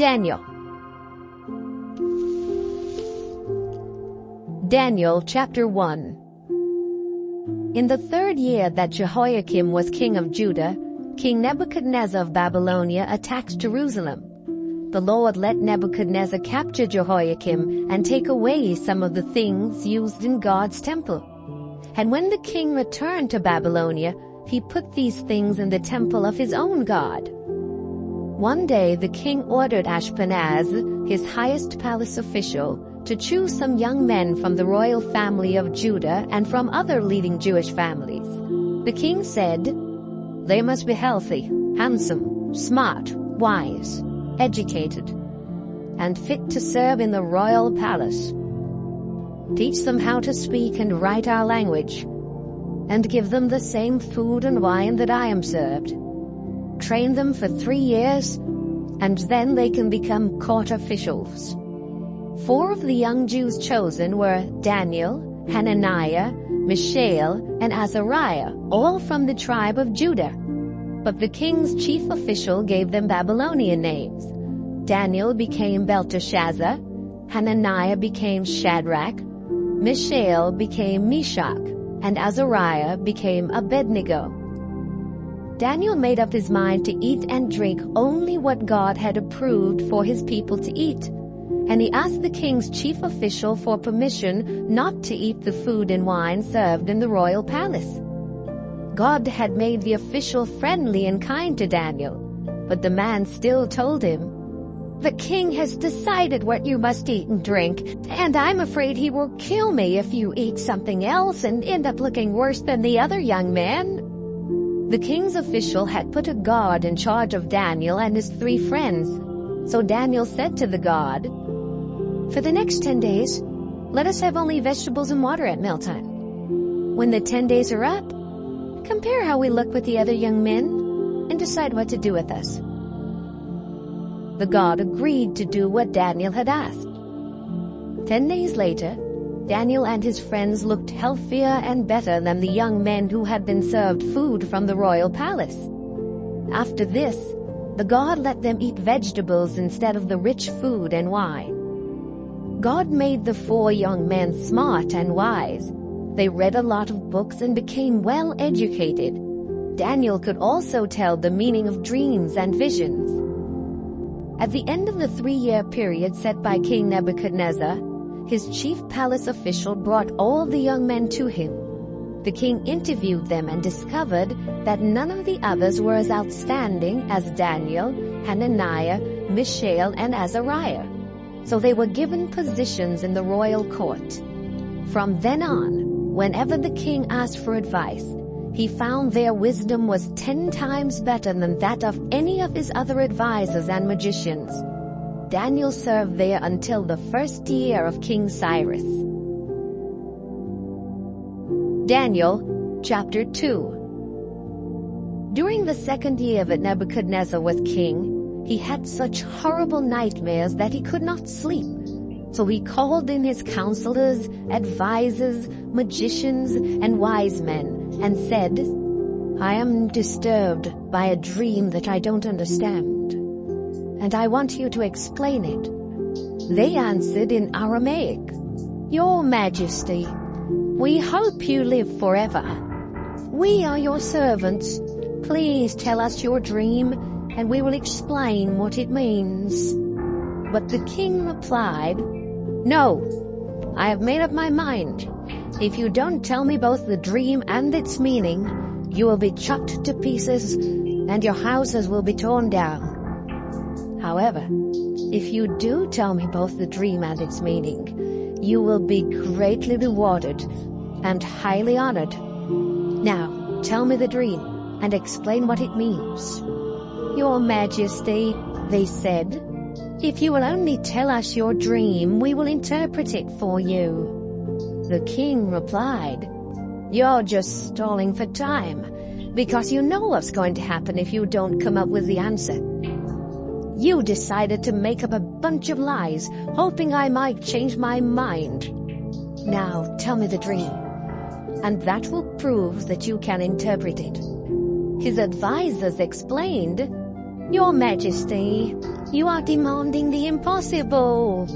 Daniel chapter 1. In the 3rd year that Jehoiakim was king of Judah, King Nebuchadnezzar of Babylonia attacked Jerusalem. The Lord let Nebuchadnezzar capture Jehoiakim and take away some of the things used in God's temple. And when the king returned to Babylonia, he put these things in the temple of his own God. One day the king ordered Ashpenaz, his highest palace official, to choose some young men from the royal family of Judah and from other leading Jewish families. The king said, "They must be healthy, handsome, smart, wise, educated, and fit to serve in the royal palace. Teach them how to speak and write our language, and give them the same food and wine that I am served. Train them for 3 years, and then they can become court officials." 4 of the young Jews chosen were Daniel, Hananiah, Mishael, and Azariah, all from the tribe of Judah. But the king's chief official gave them Babylonian names. Daniel became Belteshazzar, Hananiah became Shadrach, Mishael became Meshach, and Azariah became Abednego. Daniel made up his mind to eat and drink only what God had approved for his people to eat, and he asked the king's chief official for permission not to eat the food and wine served in the royal palace. God had made the official friendly and kind to Daniel, but the man still told him, "The king has decided what you must eat and drink, and I'm afraid he will kill me if you eat something else and end up looking worse than the other young man." The king's official had put a guard in charge of Daniel and his 3 friends. So Daniel said to the guard, "For the next 10 days, let us have only vegetables and water at mealtime. When the 10 days are up, compare how we look with the other young men and decide what to do with us." The guard agreed to do what Daniel had asked. 10 days later, Daniel and his friends looked healthier and better than the young men who had been served food from the royal palace. After this, the God let them eat vegetables instead of the rich food and wine. God made the 4 young men smart and wise. They read a lot of books and became well educated. Daniel could also tell the meaning of dreams and visions. At the end of the 3-year period set by King Nebuchadnezzar, his chief palace official brought all the young men to him. The king interviewed them and discovered that none of the others were as outstanding as Daniel, Hananiah, Mishael, and Azariah. So they were given positions in the royal court. From then on, whenever the king asked for advice, he found their wisdom was 10 times better than that of any of his other advisors and magicians. Daniel served there until the 1st year of King Cyrus. Daniel chapter 2. During the 2nd year that Nebuchadnezzar was king, he had such horrible nightmares that he could not sleep. So he called in his counselors, advisors, magicians, and wise men, and said, "I am disturbed by a dream that I don't understand, and I want you to explain it." They answered in Aramaic, "Your Majesty, we hope you live forever. We are your servants. Please tell us your dream, and we will explain what it means." But the king replied, "No, I have made up my mind. If you don't tell me both the dream and its meaning, you will be chopped to pieces, and your houses will be torn down. However, if you do tell me both the dream and its meaning, you will be greatly rewarded and highly honored. Now, tell me the dream and explain what it means." "Your Majesty," they said, "if you will only tell us your dream, we will interpret it for you." The king replied, "You're just stalling for time, because you know what's going to happen if you don't come up with the answer. You decided to make up a bunch of lies, hoping I might change my mind. Now tell me the dream, and that will prove that you can interpret it." His advisors explained, "Your Majesty, you are demanding the impossible.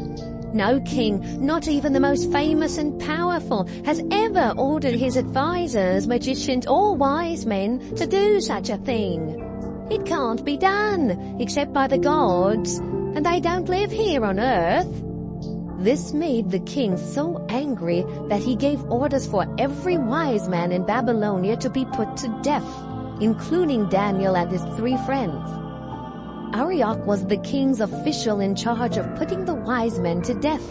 No king, not even the most famous and powerful, has ever ordered his advisors, magicians, or wise men to do such a thing. It can't be done, except by the gods, and they don't live here on earth." This made the king so angry that he gave orders for every wise man in Babylonia to be put to death, including Daniel and his 3 friends. Arioch was the king's official in charge of putting the wise men to death.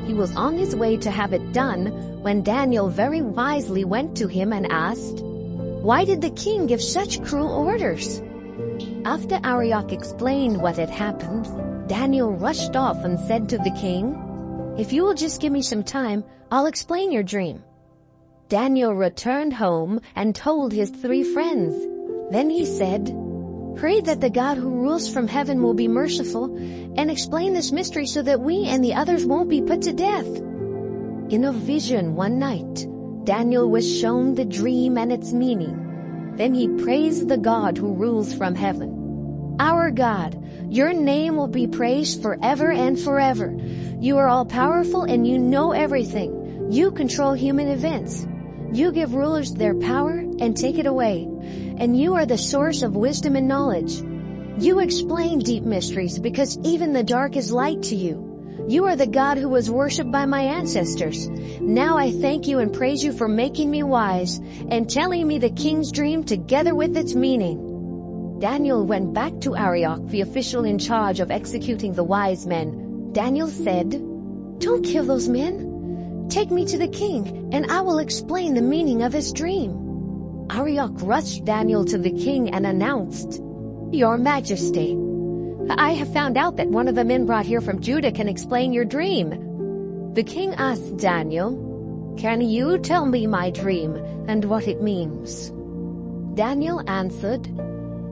He was on his way to have it done when Daniel very wisely went to him and asked, "Why did the king give such cruel orders?" After Arioch explained what had happened, Daniel rushed off and said to the king, "If you will just give me some time, I'll explain your dream." Daniel returned home and told his 3 friends. Then he said, "Pray that the God who rules from heaven will be merciful and explain this mystery so that we and the others won't be put to death." In a vision one night, Daniel was shown the dream and its meaning. Then he praised the God who rules from heaven. "Our God, your name will be praised forever and forever. You are all-powerful and you know everything. You control human events. You give rulers their power and take it away. And you are the source of wisdom and knowledge. You explain deep mysteries because even the dark is light to you. You are the God who was worshipped by my ancestors. Now I thank you and praise you for making me wise and telling me the king's dream together with its meaning." Daniel went back to Arioch, the official in charge of executing the wise men. Daniel said, "Don't kill those men. Take me to the king, and I will explain the meaning of his dream." Arioch rushed Daniel to the king and announced, "Your Majesty, I have found out that one of the men brought here from Judah can explain your dream." The king asked Daniel, "Can you tell me my dream and what it means?" Daniel answered,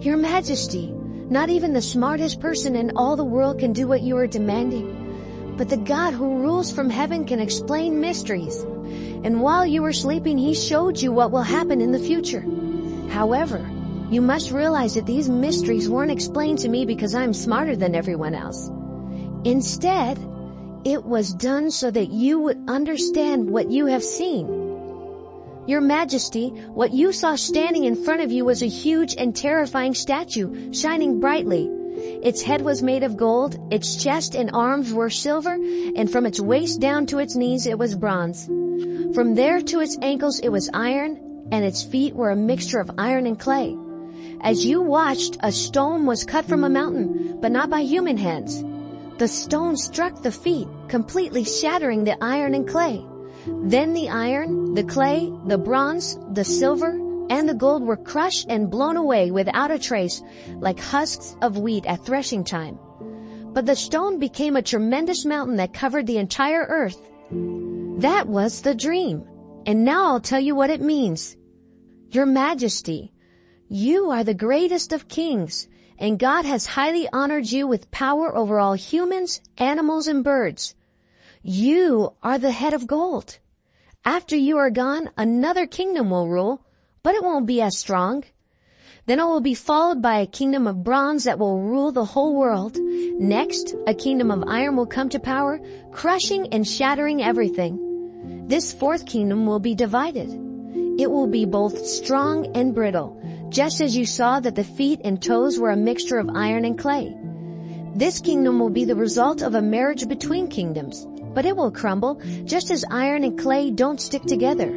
"Your Majesty, not even the smartest person in all the world can do what you are demanding. But the God who rules from heaven can explain mysteries. And while you were sleeping, he showed you what will happen in the future. However, you must realize that these mysteries weren't explained to me because I'm smarter than everyone else. Instead, it was done so that you would understand what you have seen. Your Majesty, what you saw standing in front of you was a huge and terrifying statue, shining brightly. Its head was made of gold, its chest and arms were silver, and from its waist down to its knees it was bronze. From there to its ankles it was iron, and its feet were a mixture of iron and clay. As you watched, a stone was cut from a mountain, but not by human hands. The stone struck the feet, completely shattering the iron and clay. Then the iron, the clay, the bronze, the silver, and the gold were crushed and blown away without a trace, like husks of wheat at threshing time. But the stone became a tremendous mountain that covered the entire earth. That was the dream. And now I'll tell you what it means. Your Majesty, you are the greatest of kings, and God has highly honored you with power over all humans, animals, and birds. You are the head of gold. After you are gone, another kingdom will rule, but it won't be as strong. Then it will be followed by a kingdom of bronze that will rule the whole world. Next, a kingdom of iron will come to power, crushing and shattering everything. This 4th kingdom will be divided. It will be both strong and brittle, just as you saw that the feet and toes were a mixture of iron and clay. This kingdom will be the result of a marriage between kingdoms, but it will crumble, just as iron and clay don't stick together.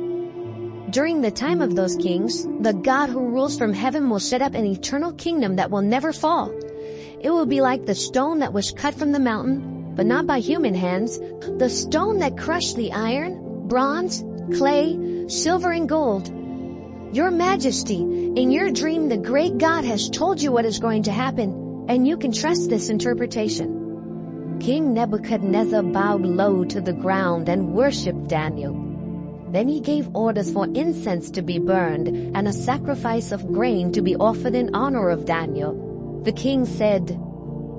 During the time of those kings, the God who rules from heaven will set up an eternal kingdom that will never fall. It will be like the stone that was cut from the mountain, but not by human hands, the stone that crushed the iron, bronze, clay, silver, and gold. Your Majesty, in your dream the great God has told you what is going to happen, and you can trust this interpretation. King Nebuchadnezzar bowed low to the ground and worshipped Daniel. Then he gave orders for incense to be burned and a sacrifice of grain to be offered in honor of Daniel. The king said,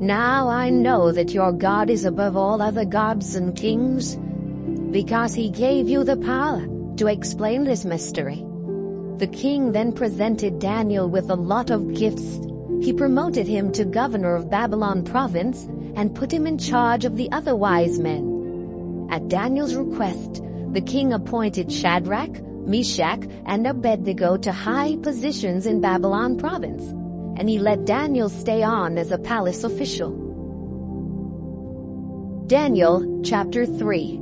"Now I know that your God is above all other gods and kings, because he gave you the power to explain this mystery." The king then presented Daniel with a lot of gifts, He promoted him to governor of Babylon province and put him in charge of the other wise men. At Daniel's request, the king appointed Shadrach, Meshach, and Abednego to high positions in Babylon province, and he let Daniel stay on as a palace official. Daniel chapter 3.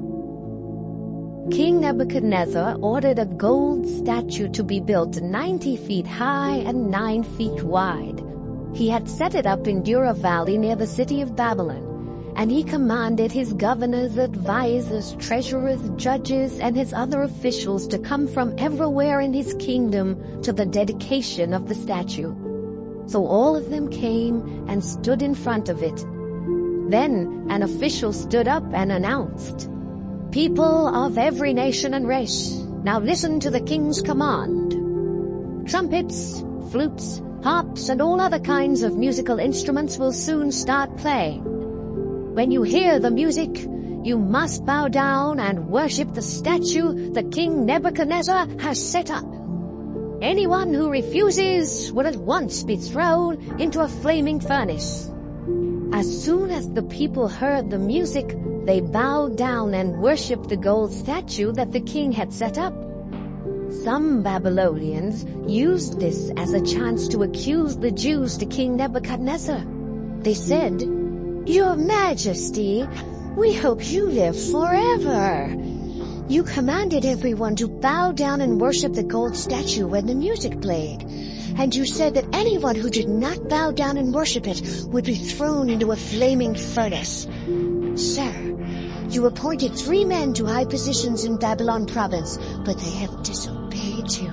King Nebuchadnezzar ordered a gold statue to be built 90 feet high and 9 feet wide. He had set it up in Dura Valley near the city of Babylon, and he commanded his governors, advisors, treasurers, judges, and his other officials to come from everywhere in his kingdom to the dedication of the statue. So all of them came and stood in front of it. Then an official stood up and announced, "People of every nation and race, now listen to the king's command. Trumpets, flutes, harps, and all other kinds of musical instruments will soon start playing. When you hear the music, you must bow down and worship the statue that King Nebuchadnezzar has set up. Anyone who refuses will at once be thrown into a flaming furnace." As soon as the people heard the music, they bowed down and worshipped the gold statue that the king had set up. Some Babylonians used this as a chance to accuse the Jews to King Nebuchadnezzar. They said, "Your Majesty, we hope you live forever. You commanded everyone to bow down and worship the gold statue when the music played. And you said that anyone who did not bow down and worship it would be thrown into a flaming furnace. Sir, you appointed 3 men to high positions in Babylon province, but they have disobeyed you.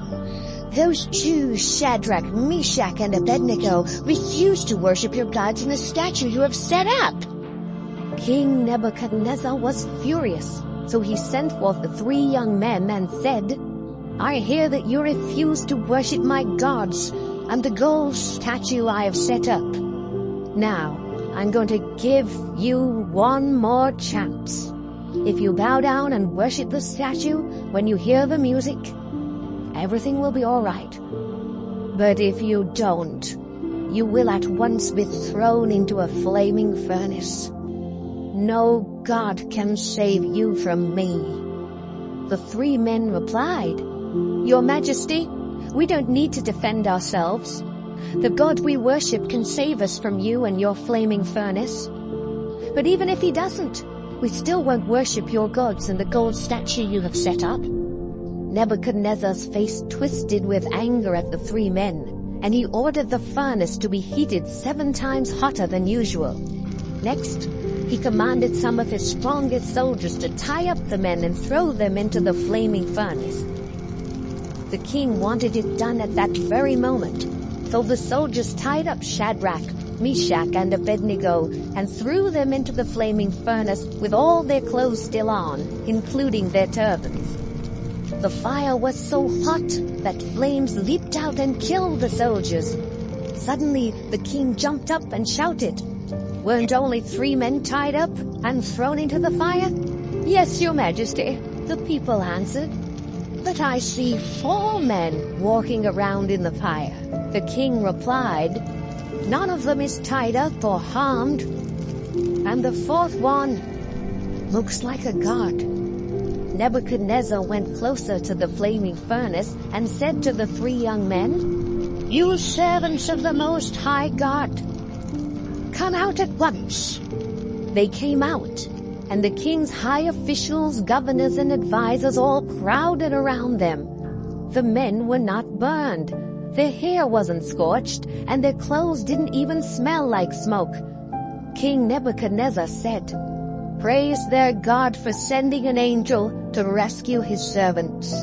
Those Jews, Shadrach, Meshach, and Abednego, refused to worship your gods in the statue you have set up." King Nebuchadnezzar was furious, so he sent forth the 3 young men and said, "I hear that you refuse to worship my gods and the gold statue I have set up. Now, I'm going to give you one more chance. If you bow down and worship the statue when you hear the music, everything will be all right. But if you don't, you will at once be thrown into a flaming furnace. No God can save you from me." The 3 men replied, "Your Majesty, we don't need to defend ourselves. The God we worship can save us from you and your flaming furnace. But even if he doesn't, we still won't worship your gods and the gold statue you have set up." Nebuchadnezzar's face twisted with anger at the 3 men, and he ordered the furnace to be heated 7 times hotter than usual. Next, he commanded some of his strongest soldiers to tie up the men and throw them into the flaming furnace. The king wanted it done at that very moment, so the soldiers tied up Shadrach, Meshach, and Abednego and threw them into the flaming furnace with all their clothes still on, including their turbans. The fire was so hot that flames leaped out and killed the soldiers. Suddenly, the king jumped up and shouted, "Weren't only 3 men tied up and thrown into the fire?" "Yes, your Majesty," the people answered. "But I see 4 men walking around in the fire." The king replied, "None of them is tied up or harmed, and the 4th one looks like a god." Nebuchadnezzar went closer to the flaming furnace and said to the 3 young men, "You servants of the Most High God, come out at once." They came out, and the king's high officials, governors, and advisors all crowded around them. The men were not burned. Their hair wasn't scorched, and their clothes didn't even smell like smoke. King Nebuchadnezzar said, "Praise their God for sending an angel to rescue his servants.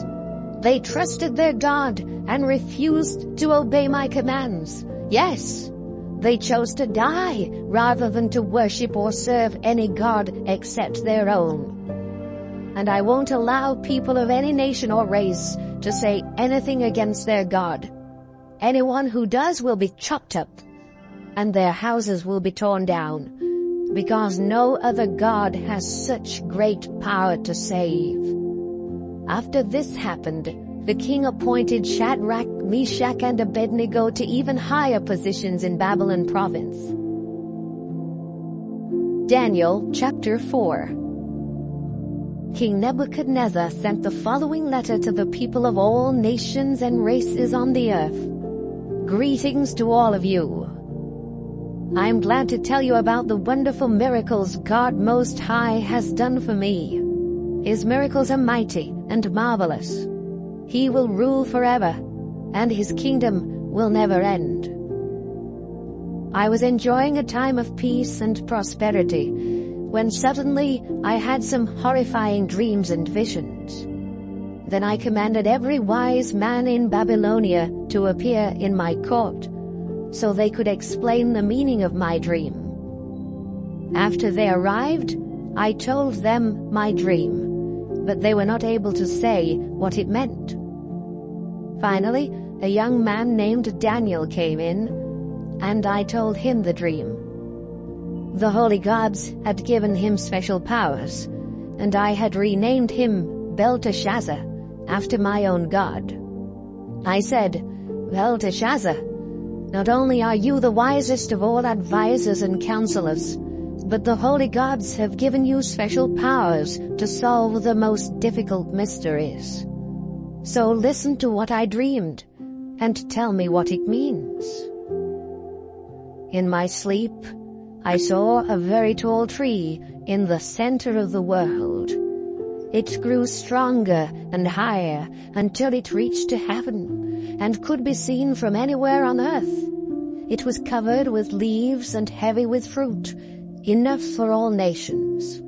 They trusted their God and refused to obey my commands. Yes, they chose to die rather than to worship or serve any god except their own. And I won't allow people of any nation or race to say anything against their God. Anyone who does will be chopped up, and their houses will be torn down, because no other God has such great power to save." After this happened, the king appointed Shadrach, Meshach, and Abednego to even higher positions in Babylon province. Daniel chapter 4. King Nebuchadnezzar sent the following letter to the people of all nations and races on the earth. Greetings to all of you. I am glad to tell you about the wonderful miracles God Most High has done for me. His miracles are mighty and marvelous. He will rule forever, and his kingdom will never end. I was enjoying a time of peace and prosperity when suddenly I had some horrifying dreams and visions. Then I commanded every wise man in Babylonia to appear in my court, so they could explain the meaning of my dream. After they arrived, I told them my dream, but they were not able to say what it meant. Finally, a young man named Daniel came in, and I told him the dream. The holy gods had given him special powers, and I had renamed him Belteshazzar, after my own god. I said, Belteshazzar, not only are you the wisest of all advisors and counselors, but the holy gods have given you special powers to solve the most difficult mysteries. So listen to what I dreamed, and tell me what it means. In my sleep, I saw a very tall tree in the center of the world. It grew stronger and higher until it reached to heaven and could be seen from anywhere on earth. It was covered with leaves and heavy with fruit, enough for all nations.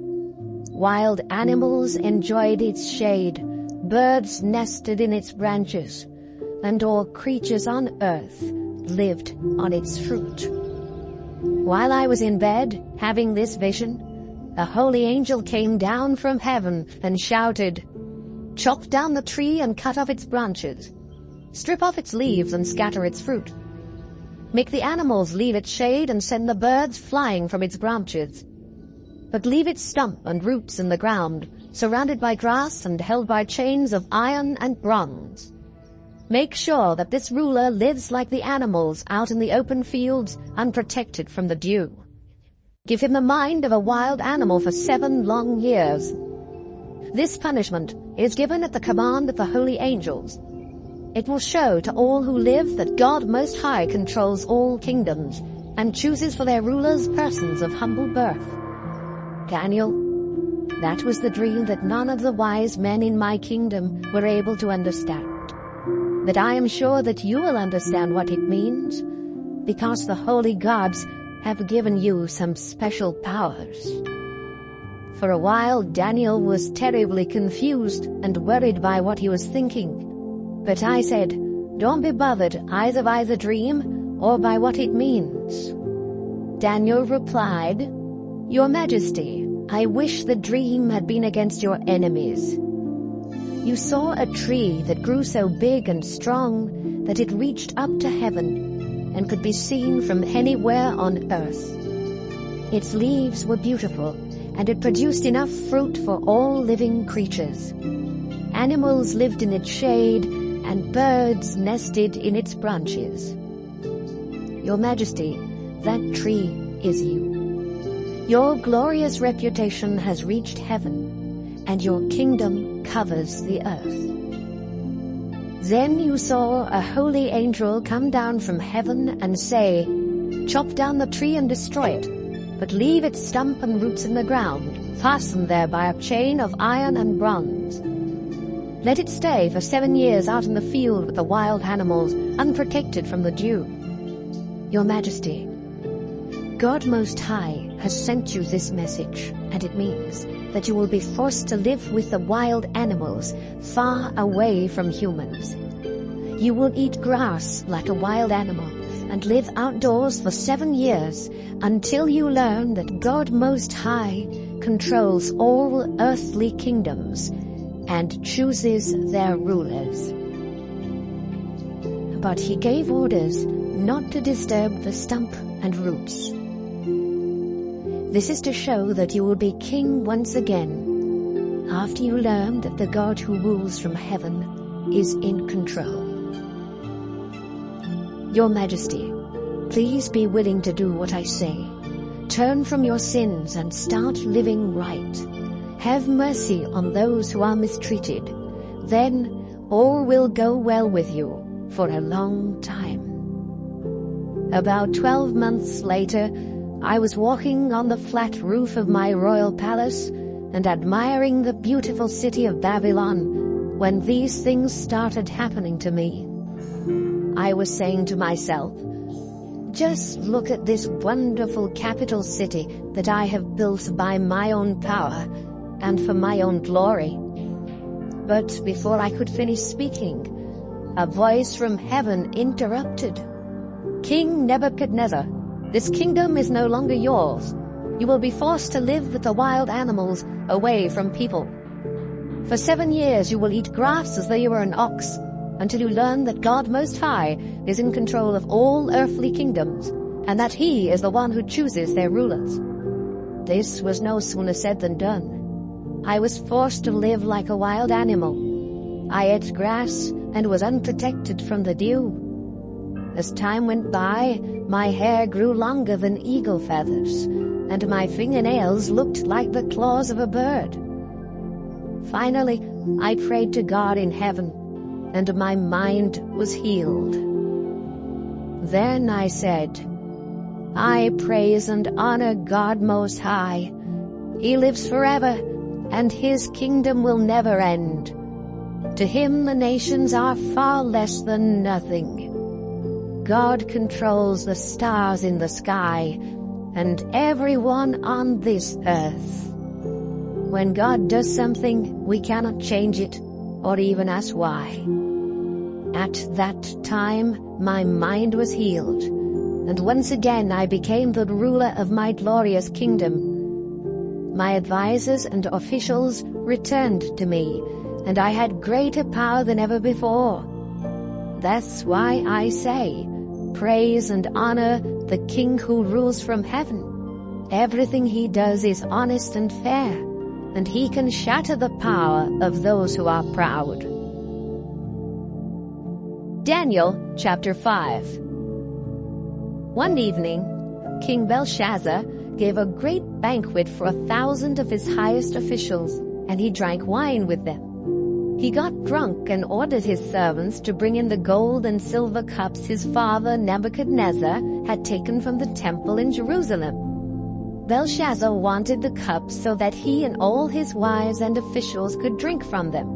Wild animals enjoyed its shade, birds nested in its branches, and all creatures on earth lived on its fruit. While I was in bed, having this vision, a holy angel came down from heaven and shouted, "Chop down the tree and cut off its branches. Strip off its leaves and scatter its fruit. Make the animals leave its shade and send the birds flying from its branches. But leave its stump and roots in the ground, surrounded by grass and held by chains of iron and bronze. Make sure that this ruler lives like the animals out in the open fields, unprotected from the dew. Give him the mind of a wild animal for 7 long years. This punishment is given at the command of the holy angels. It will show to all who live that God Most High controls all kingdoms and chooses for their rulers persons of humble birth." Daniel, that was the dream that none of the wise men in my kingdom were able to understand. But I am sure that you will understand what it means, because the holy gods have given you some special powers. For a while, Daniel was terribly confused and worried by what he was thinking. But I said, "Don't be bothered either by the dream or by what it means." Daniel replied, "Your Majesty, I wish the dream had been against your enemies. You saw a tree that grew so big and strong that it reached up to heaven and could be seen from anywhere on earth. Its leaves were beautiful, and it produced enough fruit for all living creatures. Animals lived in its shade, and birds nested in its branches. Your Majesty, that tree is you. Your glorious reputation has reached heaven, and your kingdom covers the earth. Then you saw a holy angel come down from heaven and say, 'Chop down the tree and destroy it, but leave its stump and roots in the ground, fastened there by a chain of iron and bronze. Let it stay for 7 years out in the field with the wild animals, unprotected from the dew.' Your Majesty, God Most High has sent you this message, and it means that you will be forced to live with the wild animals, far away from humans. You will eat grass like a wild animal and live outdoors for 7 years until you learn that God Most High controls all earthly kingdoms and chooses their rulers." But he gave orders not to disturb the stump and roots. This is to show that you will be king once again, after you learn that the God who rules from heaven is in control. Your Majesty, please be willing to do what I say. Turn from your sins and start living right. Have mercy on those who are mistreated. Then all will go well with you for a long time. About 12 months later, I was walking on the flat roof of my royal palace and admiring the beautiful city of Babylon when these things started happening to me. I was saying to myself, just look at this wonderful capital city that I have built by my own power and for my own glory. But before I could finish speaking, a voice from heaven interrupted. King Nebuchadnezzar, this kingdom is no longer yours. You will be forced to live with the wild animals away from people. For 7 years you will eat grass as though you were an ox, until you learn that God Most High is in control of all earthly kingdoms, and that He is the one who chooses their rulers. This was no sooner said than done. I was forced to live like a wild animal. I ate grass and was unprotected from the dew. As time went by, my hair grew longer than eagle feathers, and my fingernails looked like the claws of a bird. Finally, I prayed to God in heaven, and my mind was healed. Then I said, I praise and honor God Most High. He lives forever, and His kingdom will never end. To Him the nations are far less than nothing. God controls the stars in the sky, and everyone on this earth. When God does something, we cannot change it, or even ask why. At that time, my mind was healed, and once again I became the ruler of my glorious kingdom. My advisors and officials returned to me, and I had greater power than ever before. That's why I say, praise and honor the King who rules from heaven. Everything He does is honest and fair, and He can shatter the power of those who are proud. Daniel chapter 5. One evening, King Belshazzar gave a great banquet for 1,000 of his highest officials, and he drank wine with them. He got drunk and ordered his servants to bring in the gold and silver cups his father Nebuchadnezzar had taken from the temple in Jerusalem. Belshazzar wanted the cups so that he and all his wives and officials could drink from them.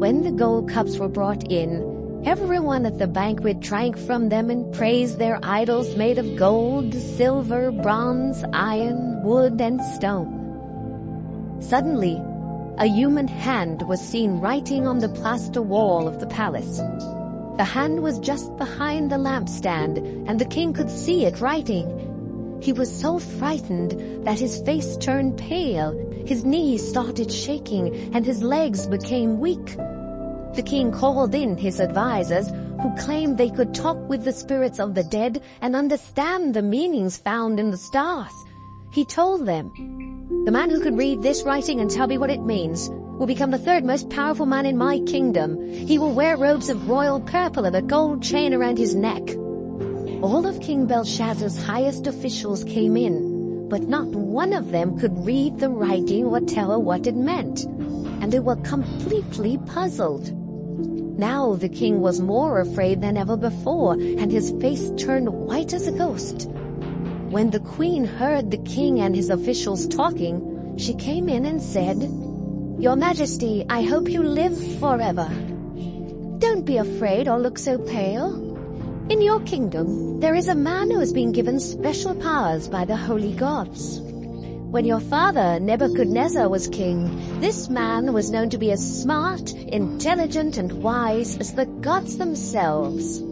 When the gold cups were brought in, everyone at the banquet drank from them and praised their idols made of gold, silver, bronze, iron, wood, and stone. Suddenly, a human hand was seen writing on the plaster wall of the palace. The hand was just behind the lampstand, and the king could see it writing. He was so frightened that his face turned pale, his knees started shaking, and his legs became weak. The king called in his advisors, who claimed they could talk with the spirits of the dead and understand the meanings found in the stars. He told them, the man who can read this writing and tell me what it means will become the third most powerful man in my kingdom. He will wear robes of royal purple and a gold chain around his neck. All of King Belshazzar's highest officials came in, but not one of them could read the writing or tell what it meant, and they were completely puzzled. Now the king was more afraid than ever before, and his face turned white as a ghost. When the queen heard the king and his officials talking, she came in and said, Your Majesty, I hope you live forever. Don't be afraid or look so pale. In your kingdom, there is a man who has been given special powers by the holy gods. When your father, Nebuchadnezzar, was king, this man was known to be as smart, intelligent, and wise as the gods themselves.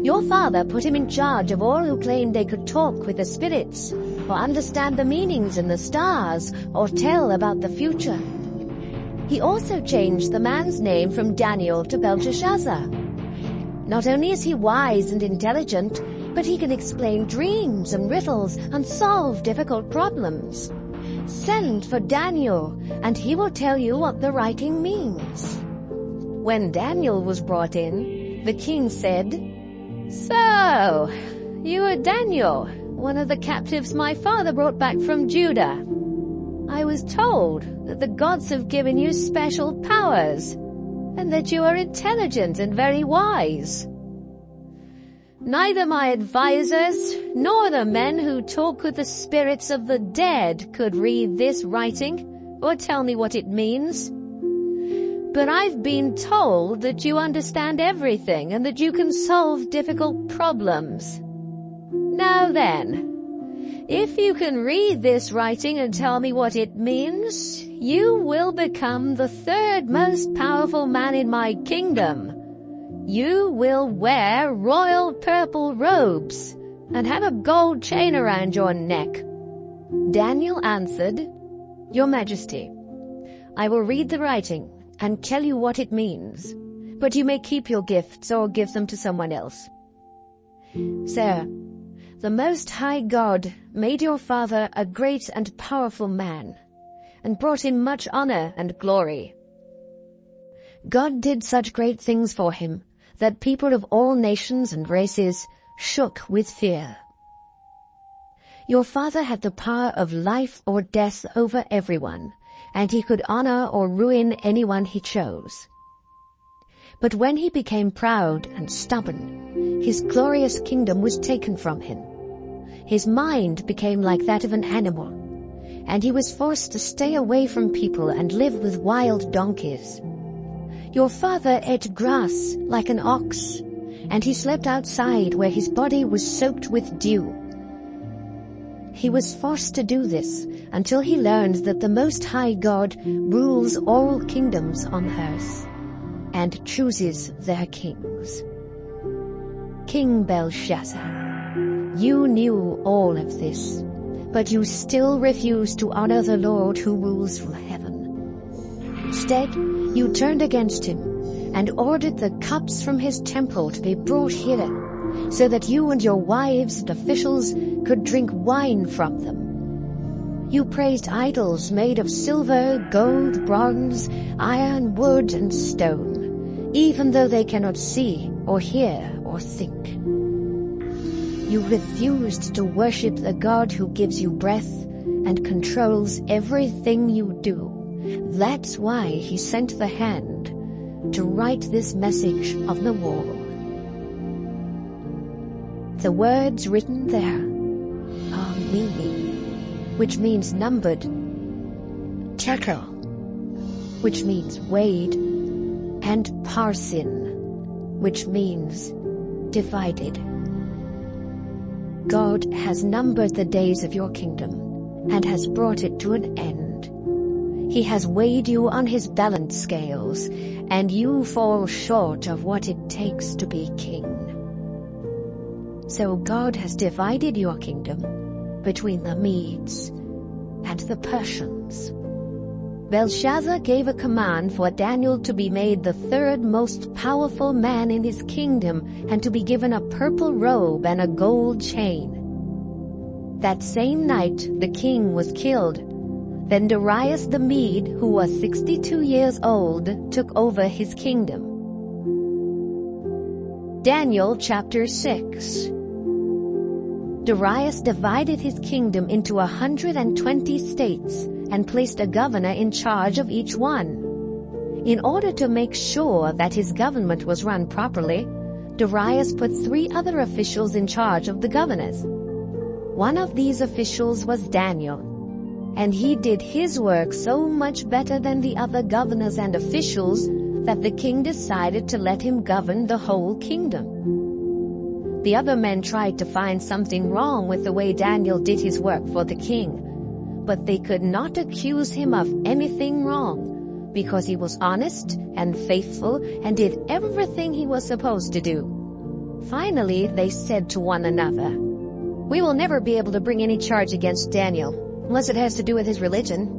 Your father put him in charge of all who claimed they could talk with the spirits, or understand the meanings in the stars, or tell about the future. He also changed the man's name from Daniel to Belteshazzar. Not only is he wise and intelligent, but he can explain dreams and riddles and solve difficult problems. Send for Daniel, and he will tell you what the writing means. When Daniel was brought in, the king said, So, you are Daniel, one of the captives my father brought back from Judah. I was told that the gods have given you special powers, and that you are intelligent and very wise. Neither my advisors nor the men who talk with the spirits of the dead could read this writing or tell me what it means. But I've been told that you understand everything and that you can solve difficult problems. Now then, if you can read this writing and tell me what it means, you will become the third most powerful man in my kingdom. You will wear royal purple robes and have a gold chain around your neck. Daniel answered, Your Majesty, I will read the writing and tell you what it means, but you may keep your gifts or give them to someone else. Sir, the Most High God made your father a great and powerful man, and brought him much honor and glory. God did such great things for him that people of all nations and races shook with fear. Your father had the power of life or death over everyone, and he could honor or ruin anyone he chose. But when he became proud and stubborn, his glorious kingdom was taken from him. His mind became like that of an animal, and he was forced to stay away from people and live with wild donkeys. Your father ate grass like an ox, and he slept outside where his body was soaked with dew. He was forced to do this until he learned that the Most High God rules all kingdoms on earth and chooses their kings. King Belshazzar, you knew all of this, but you still refused to honor the Lord who rules from heaven. Instead, you turned against him and ordered the cups from his temple to be brought hither, so that you and your wives and officials could drink wine from them. You praised idols made of silver, gold, bronze, iron, wood, and stone, even though they cannot see or hear or think. You refused to worship the God who gives you breath and controls everything you do. That's why he sent the hand to write this message on the wall. The words written there are meaning, which means numbered, tekel, which means weighed, and parsin, which means divided. God has numbered the days of your kingdom and has brought it to an end. He has weighed you on his balance scales, and you fall short of what it takes to be king. So God has divided your kingdom between the Medes and the Persians. Belshazzar gave a command for Daniel to be made the third most powerful man in his kingdom and to be given a purple robe and a gold chain. That same night the king was killed. Then Darius the Mede, who was 62 years old, took over his kingdom. Daniel chapter 6. Darius divided his kingdom into 120 states and placed a governor in charge of each one. In order to make sure that his government was run properly, Darius put 3 other officials in charge of the governors. One of these officials was Daniel, and he did his work so much better than the other governors and officials that the king decided to let him govern the whole kingdom. The other men tried to find something wrong with the way Daniel did his work for the king, but they could not accuse him of anything wrong, because he was honest and faithful and did everything he was supposed to do. Finally, they said to one another, "We will never be able to bring any charge against Daniel, unless it has to do with his religion."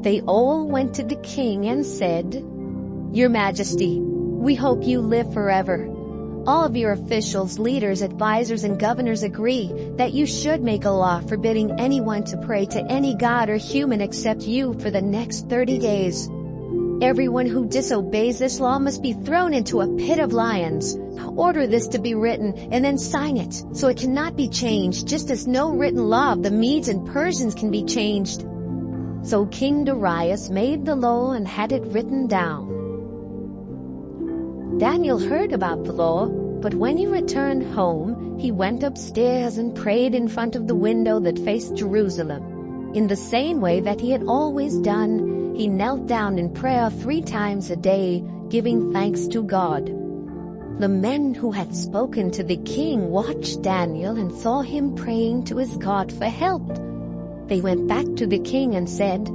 They all went to the king and said, "Your Majesty, we hope you live forever. All of your officials, leaders, advisors, and governors agree that you should make a law forbidding anyone to pray to any god or human except you for the next 30 days. Everyone who disobeys this law must be thrown into a pit of lions. Order this to be written and then sign it, so it cannot be changed, just as no written law of the Medes and Persians can be changed." So King Darius made the law and had it written down. Daniel heard about the law, but when he returned home, he went upstairs and prayed in front of the window that faced Jerusalem. In the same way that he had always done, he knelt down in prayer 3 times a day, giving thanks to God. The men who had spoken to the king watched Daniel and saw him praying to his God for help. They went back to the king and said,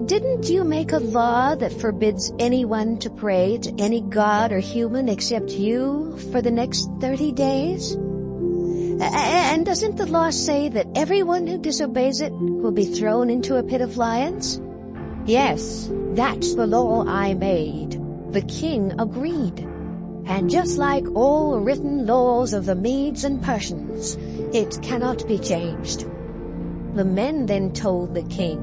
"Didn't you make a law that forbids anyone to pray to any god or human except you for the next 30 days? And doesn't the law say that everyone who disobeys it will be thrown into a pit of lions?" "Yes, that's the law I made." The king agreed. "And just like all written laws of the Medes and Persians, it cannot be changed." The men then told the king,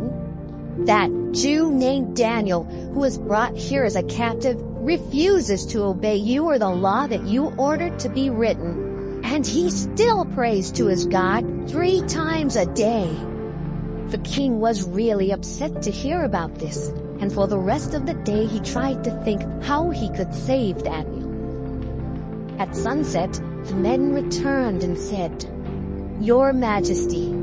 "That Jew named Daniel, who was brought here as a captive, refuses to obey you or the law that you ordered to be written, and he still prays to his God 3 times a day." The king was really upset to hear about this, and for the rest of the day he tried to think how he could save Daniel. At sunset, the men returned and said, "Your Majesty,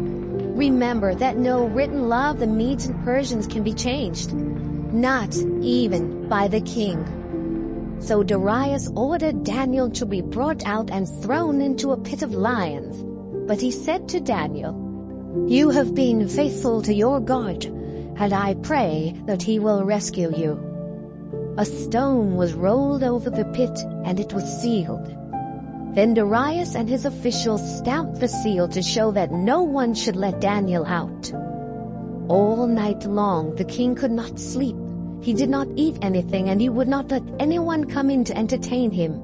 remember that no written law of the Medes and Persians can be changed, not even by the king." So Darius ordered Daniel to be brought out and thrown into a pit of lions. But he said to Daniel, "You have been faithful to your God, and I pray that he will rescue you." A stone was rolled over the pit, and it was sealed. Then Darius and his officials stamped the seal to show that no one should let Daniel out. All night long the king could not sleep. He did not eat anything, and he would not let anyone come in to entertain him.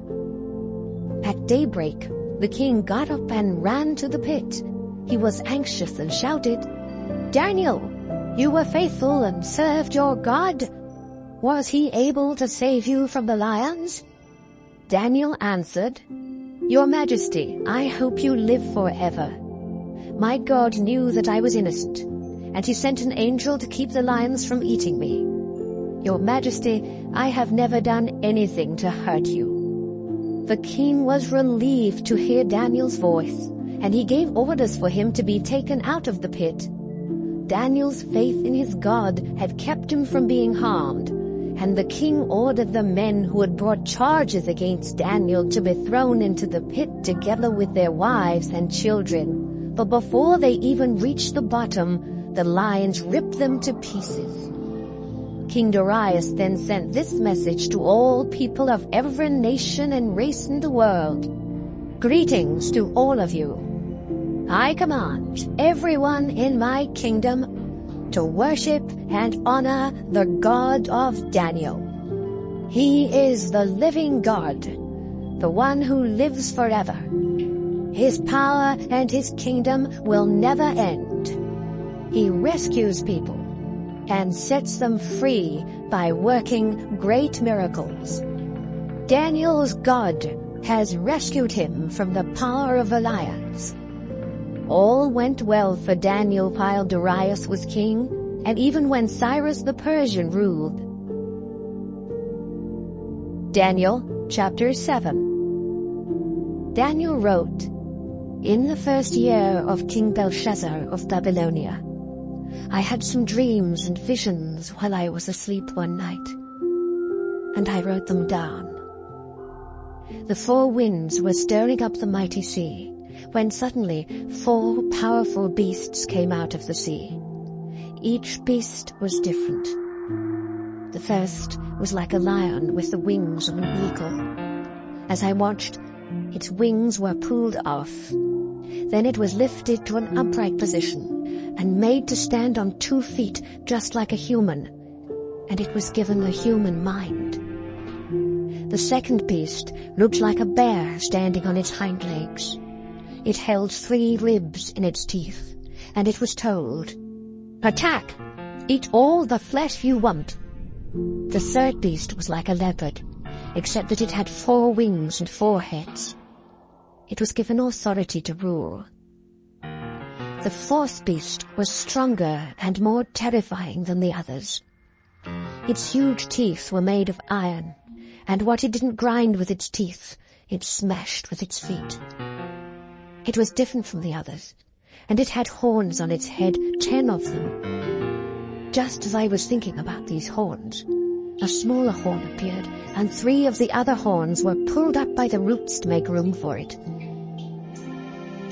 At daybreak, the king got up and ran to the pit. He was anxious and shouted, "Daniel, you were faithful and served your God. Was he able to save you from the lions?" Daniel answered, "Your Majesty, I hope you live forever. My God knew that I was innocent, and he sent an angel to keep the lions from eating me. Your Majesty, I have never done anything to hurt you." The king was relieved to hear Daniel's voice, and he gave orders for him to be taken out of the pit. Daniel's faith in his God had kept him from being harmed, and the king ordered the men who had brought charges against Daniel to be thrown into the pit together with their wives and children. But before they even reached the bottom, the lions ripped them to pieces. King Darius then sent this message to all people of every nation and race in the world. "Greetings to all of you. I command everyone in my kingdom to worship and honor the God of Daniel. He is the living God, the one who lives forever. His power and his kingdom will never end. He rescues people and sets them free by working great miracles. Daniel's God has rescued him from the power of the lions." All went well for Daniel while Darius was king, and even when Cyrus the Persian ruled. Daniel chapter 7. Daniel wrote, "In the first year of King Belshazzar of Babylonia, I had some dreams and visions while I was asleep one night, and I wrote them down. The 4 winds were stirring up the mighty sea, when suddenly 4 powerful beasts came out of the sea. Each beast was different. The first was like a lion with the wings of an eagle. As I watched, its wings were pulled off. Then it was lifted to an upright position and made to stand on 2 feet just like a human, and it was given a human mind. The second beast looked like a bear standing on its hind legs. It held 3 ribs in its teeth, and it was told, 'Attack! Eat all the flesh you want.' The third beast was like a leopard, except that it had 4 wings and 4 heads. It was given authority to rule. The fourth beast was stronger and more terrifying than the others. Its huge teeth were made of iron, and what it didn't grind with its teeth, it smashed with its feet. It was different from the others, and it had horns on its head, 10 of them. Just as I was thinking about these horns, a smaller horn appeared, and 3 of the other horns were pulled up by the roots to make room for it.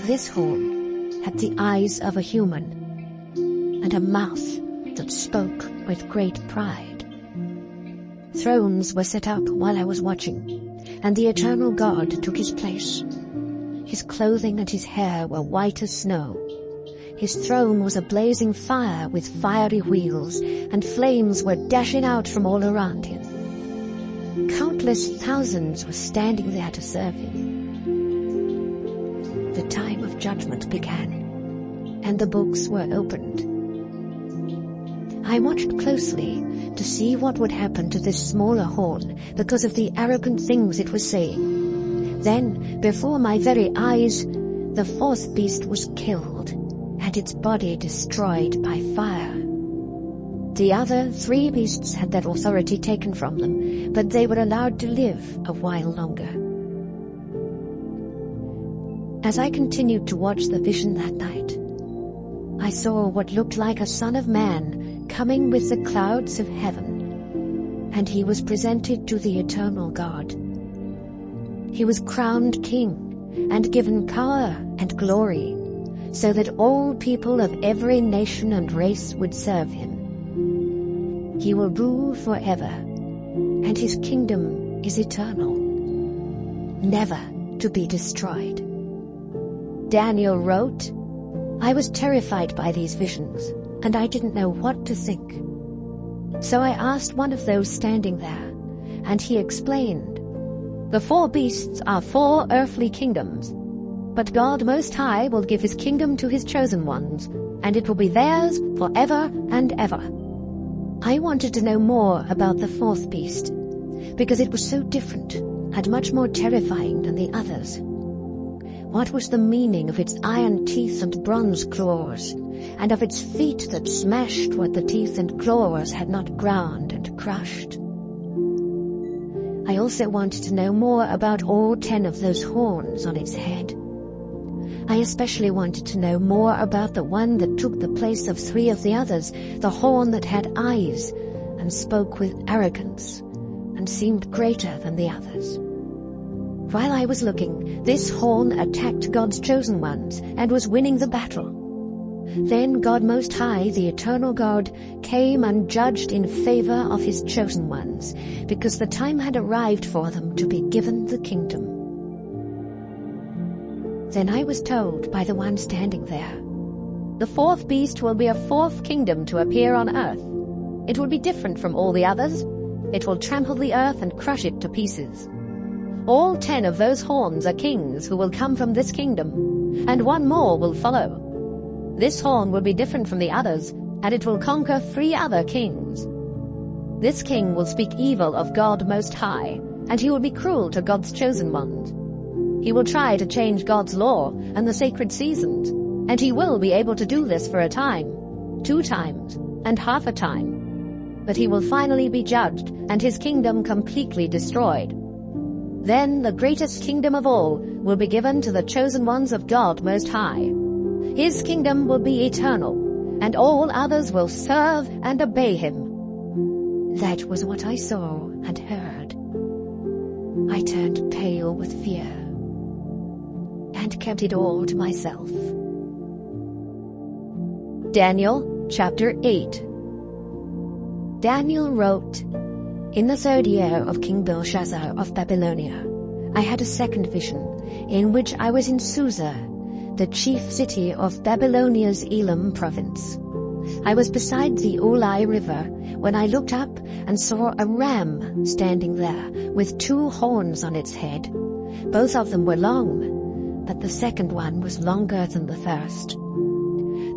This horn had the eyes of a human, and a mouth that spoke with great pride. Thrones were set up while I was watching, and the eternal God took his place. His clothing and his hair were white as snow. His throne was a blazing fire with fiery wheels, and flames were dashing out from all around him. Countless thousands were standing there to serve him. The time of judgment began, and the books were opened. I watched closely to see what would happen to this smaller horn because of the arrogant things it was saying. Then, before my very eyes, the fourth beast was killed, and its body destroyed by fire. The other 3 beasts had their authority taken from them, but they were allowed to live a while longer. As I continued to watch the vision that night, I saw what looked like a Son of Man coming with the clouds of heaven, and he was presented to the eternal God. He was crowned king and given power and glory, so that all people of every nation and race would serve him. He will rule forever, and his kingdom is eternal, never to be destroyed. Daniel wrote, I was terrified by these visions, and I didn't know what to think. So I asked one of those standing there, and he explained, the 4 beasts are 4 earthly kingdoms, but God Most High will give his kingdom to his chosen ones, and it will be theirs forever and ever. I wanted to know more about the 4th beast, because it was so different and much more terrifying than the others. What was the meaning of its iron teeth and bronze claws, and of its feet that smashed what the teeth and claws had not ground and crushed? I also wanted to know more about all 10 of those horns on its head. I especially wanted to know more about the one that took the place of 3 of the others, the horn that had eyes and spoke with arrogance and seemed greater than the others. While I was looking, this horn attacked God's chosen ones and was winning the battle. Then God Most High, the eternal God, came and judged in favor of his chosen ones, because the time had arrived for them to be given the kingdom. Then I was told by the one standing there, the 4th beast will be a 4th kingdom to appear on earth. It will be different from all the others. It will trample the earth and crush it to pieces. All 10 of those horns are kings who will come from this kingdom, and 1 more will follow. This horn will be different from the others, and it will conquer 3 other kings. This king will speak evil of God Most High, and he will be cruel to God's chosen ones. He will try to change God's law and the sacred seasons, and he will be able to do this for a time, 2 times, and half a time. But he will finally be judged, and his kingdom completely destroyed. Then the greatest kingdom of all will be given to the chosen ones of God Most High. His kingdom will be eternal, and all others will serve and obey him. That was what I saw and heard. I turned pale with fear and kept it all to myself. Daniel chapter 8. Daniel wrote, in the 3rd year of King Belshazzar of Babylonia, I had a second vision, in which I was in Susa, the chief city of Babylonia's Elam province. I was beside the Ulai River when I looked up and saw a ram standing there with 2 horns on its head. Both of them were long, but the second one was longer than the first.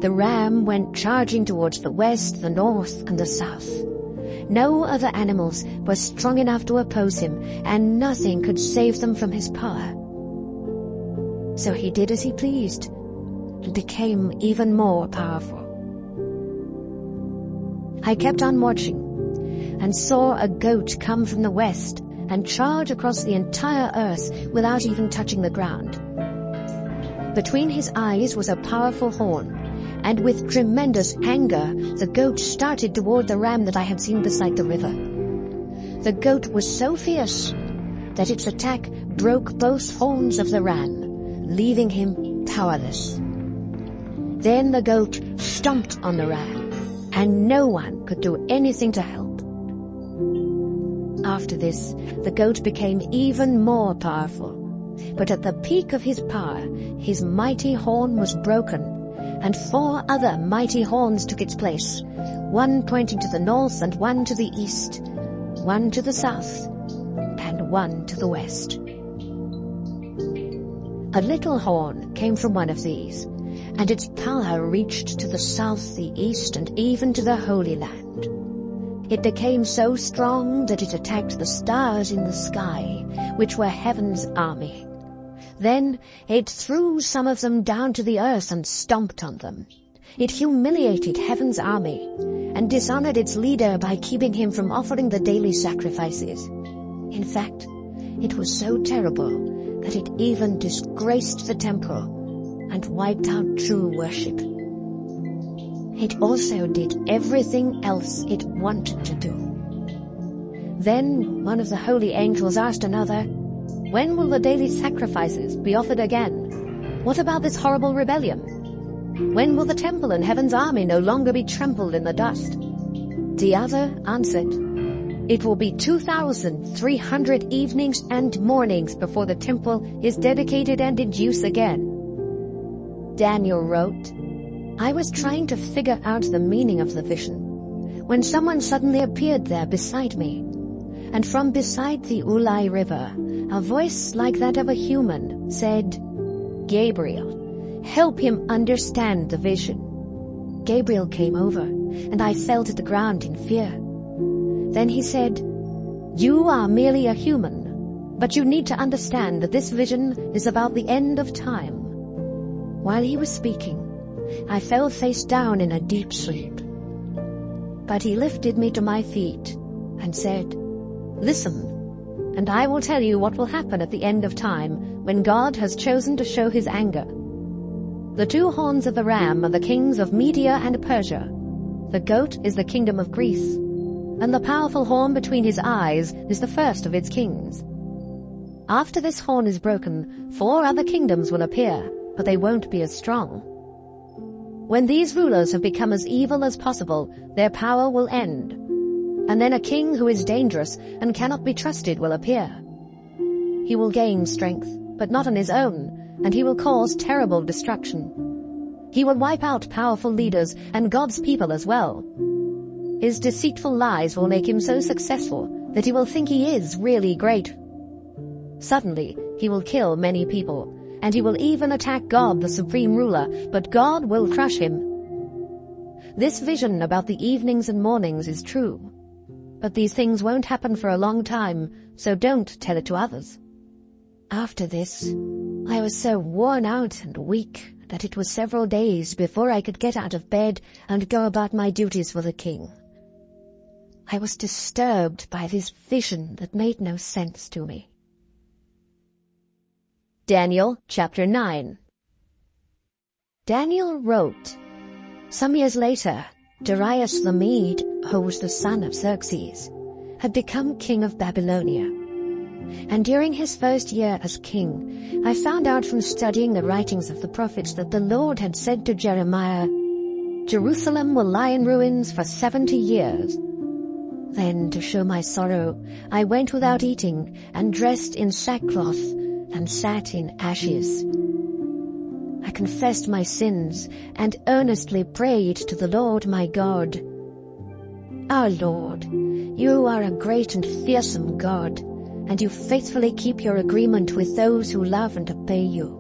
The ram went charging towards the west, the north, and the south. No other animals were strong enough to oppose him, and nothing could save them from his power. So he did as he pleased, and became even more powerful. I kept on watching, and saw a goat come from the west and charge across the entire earth without even touching the ground. Between his eyes was a powerful horn, and with tremendous anger the goat started toward the ram that I had seen beside the river. The goat was so fierce that its attack broke both horns of the ram, leaving him powerless. Then the goat stomped on the ram, and no one could do anything to help. After this, the goat became even more powerful, but at the peak of his power, his mighty horn was broken, and 4 other mighty horns took its place, one pointing to the north and one to the east, one to the south, and one to the west. A little horn came from one of these, and its power reached to the south, the east, and even to the Holy Land. It became so strong that it attacked the stars in the sky, which were heaven's army. Then it threw some of them down to the earth and stomped on them. It humiliated heaven's army and dishonored its leader by keeping him from offering the daily sacrifices. In fact, it was so terrible that it even disgraced the temple and wiped out true worship. It also did everything else it wanted to do. Then one of the holy angels asked another, "When will the daily sacrifices be offered again? What about this horrible rebellion? When will the temple and heaven's army no longer be trampled in the dust?" The other answered, "It will be 2,300 evenings and mornings before the temple is dedicated and in use again." Daniel wrote, "I was trying to figure out the meaning of the vision when someone suddenly appeared there beside me, and from beside the Ulai River, a voice like that of a human said, 'Gabriel, help him understand the vision.' Gabriel came over, and I fell to the ground in fear. Then he said, 'You are merely a human, but you need to understand that this vision is about the end of time.' While he was speaking, I fell face down in a deep sleep. But he lifted me to my feet and said, 'Listen, and I will tell you what will happen at the end of time when God has chosen to show his anger. The 2 horns of the ram are the kings of Media and Persia. The goat is the kingdom of Greece, and the powerful horn between his eyes is the first of its kings. After this horn is broken, 4 other kingdoms will appear, but they won't be as strong. When these rulers have become as evil as possible, their power will end. And then a king who is dangerous and cannot be trusted will appear. He will gain strength, but not on his own, and he will cause terrible destruction. He will wipe out powerful leaders and God's people as well. His deceitful lies will make him so successful that he will think he is really great. Suddenly, he will kill many people, and he will even attack God, the supreme ruler, but God will crush him. This vision about the evenings and mornings is true, but these things won't happen for a long time, so don't tell it to others." After this, I was so worn out and weak that it was several days before I could get out of bed and go about my duties for the king. I was disturbed by this vision that made no sense to me. Daniel chapter 9. Daniel wrote, "Some years later, Darius the Mede, who was the son of Xerxes, had become king of Babylonia. And during his first year as king, I found out from studying the writings of the prophets that the Lord had said to Jeremiah, 'Jerusalem will lie in ruins for 70 years. Then, to show my sorrow, I went without eating and dressed in sackcloth and sat in ashes. I confessed my sins and earnestly prayed to the Lord my God. Our Lord, you are a great and fearsome God, and you faithfully keep your agreement with those who love and obey you.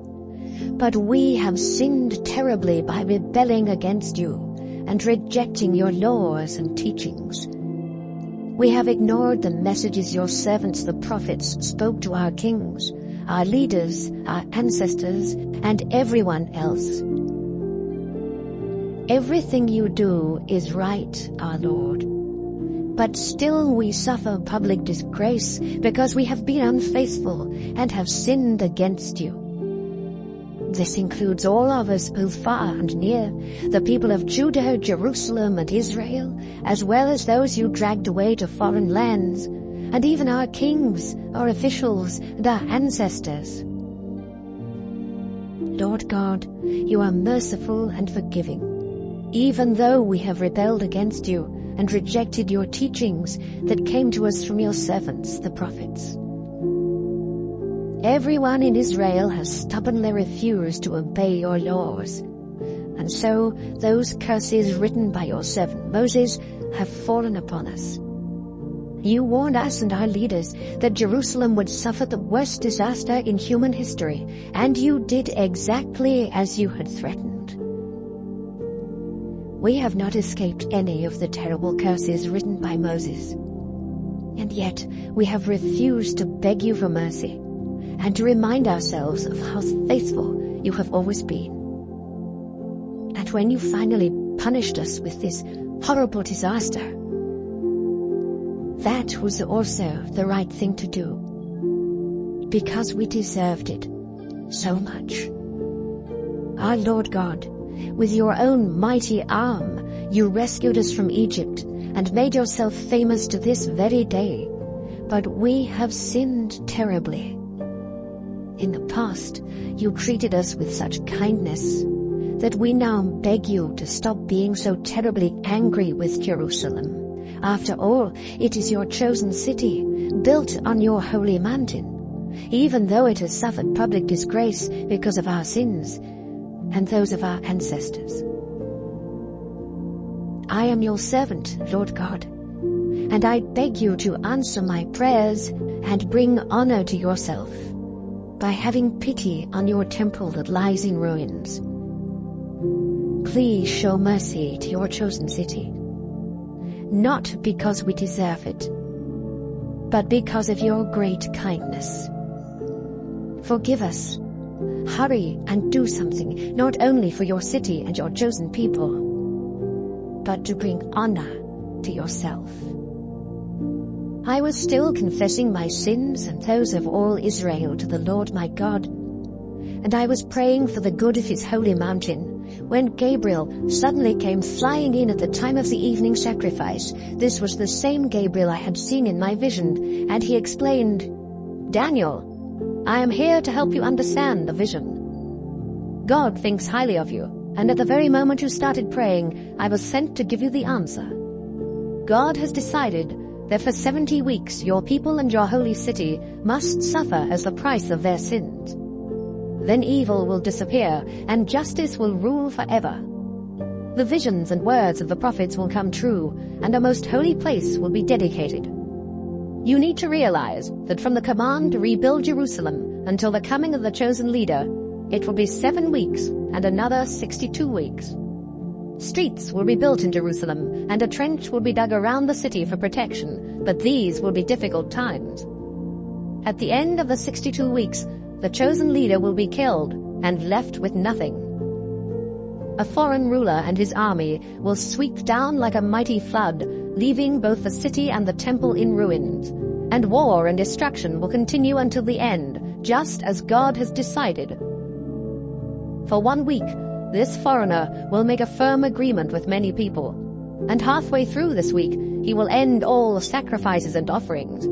But we have sinned terribly by rebelling against you and rejecting your laws and teachings. We have ignored the messages your servants the prophets spoke to our kings, our leaders, our ancestors, and everyone else. Everything you do is right, our Lord. But still we suffer public disgrace because we have been unfaithful and have sinned against you. This includes all of us, both far and near, the people of Judah, Jerusalem, and Israel, as well as those you dragged away to foreign lands, and even our kings, our officials, and our ancestors. Lord God, you are merciful and forgiving, even though we have rebelled against you and rejected your teachings that came to us from your servants, the prophets. Everyone in Israel has stubbornly refused to obey your laws, and so those curses written by your servant Moses have fallen upon us. You warned us and our leaders that Jerusalem would suffer the worst disaster in human history, and you did exactly as you had threatened. We have not escaped any of the terrible curses written by Moses, and yet we have refused to beg you for mercy and to remind ourselves of how faithful you have always been. And when you finally punished us with this horrible disaster, that was also the right thing to do, because we deserved it so much. Our Lord God, with your own mighty arm, you rescued us from Egypt and made yourself famous to this very day, but we have sinned terribly. In the past, you treated us with such kindness that we now beg you to stop being so terribly angry with Jerusalem. After all, it is your chosen city, built on your holy mountain, even though it has suffered public disgrace because of our sins and those of our ancestors. I am your servant, Lord God, and I beg you to answer my prayers and bring honor to yourself by having pity on your temple that lies in ruins. Please show mercy to your chosen city, not because we deserve it, but because of your great kindness. Forgive us. Hurry and do something, not only for your city and your chosen people, but to bring honor to yourself. I was still confessing my sins and those of all Israel to the Lord my God, and I was praying for the good of his holy mountain, when Gabriel suddenly came flying in at the time of the evening sacrifice. This was the same Gabriel I had seen in my vision, and he explained, "Daniel, I am here to help you understand the vision. God thinks highly of you, and at the very moment you started praying, I was sent to give you the answer. God has decided that for 70 weeks your people and your holy city must suffer as the price of their sins. Then evil will disappear, and justice will rule forever. The visions and words of the prophets will come true, and a most holy place will be dedicated. You need to realize that from the command to rebuild Jerusalem until the coming of the chosen leader, it will be 7 weeks and another 62 weeks. Streets will be built in Jerusalem, and a trench will be dug around the city for protection, but these will be difficult times. At the end of the 62 weeks, the chosen leader will be killed and left with nothing. A foreign ruler and his army will sweep down like a mighty flood, leaving both the city and the temple in ruins. And war and destruction will continue until the end, just as God has decided. For 1 week, this foreigner will make a firm agreement with many people, and halfway through this week, he will end all sacrifices and offerings.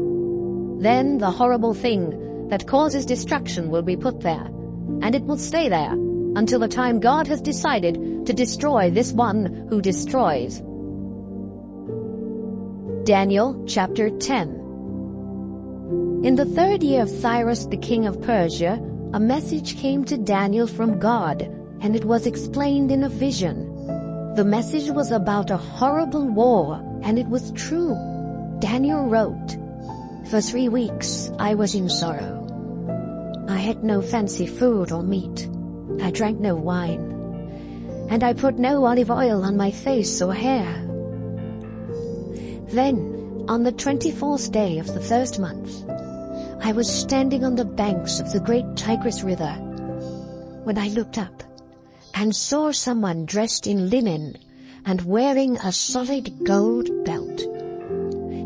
Then the horrible thing that causes destruction will be put there, and it will stay there until the time God has decided to destroy this one who destroys. Daniel chapter 10. In the 3rd year of Cyrus the king of Persia, a message came to Daniel from God, and it was explained in a vision. The message was about a horrible war, and it was true. Daniel wrote, "For 3 weeks I was in sorrow. I had no fancy food or meat. I drank no wine, and I put no olive oil on my face or hair. Then On the 24th day of the first month, I was standing on the banks of the great Tigris River when I looked up and saw someone dressed in linen and wearing a solid gold belt.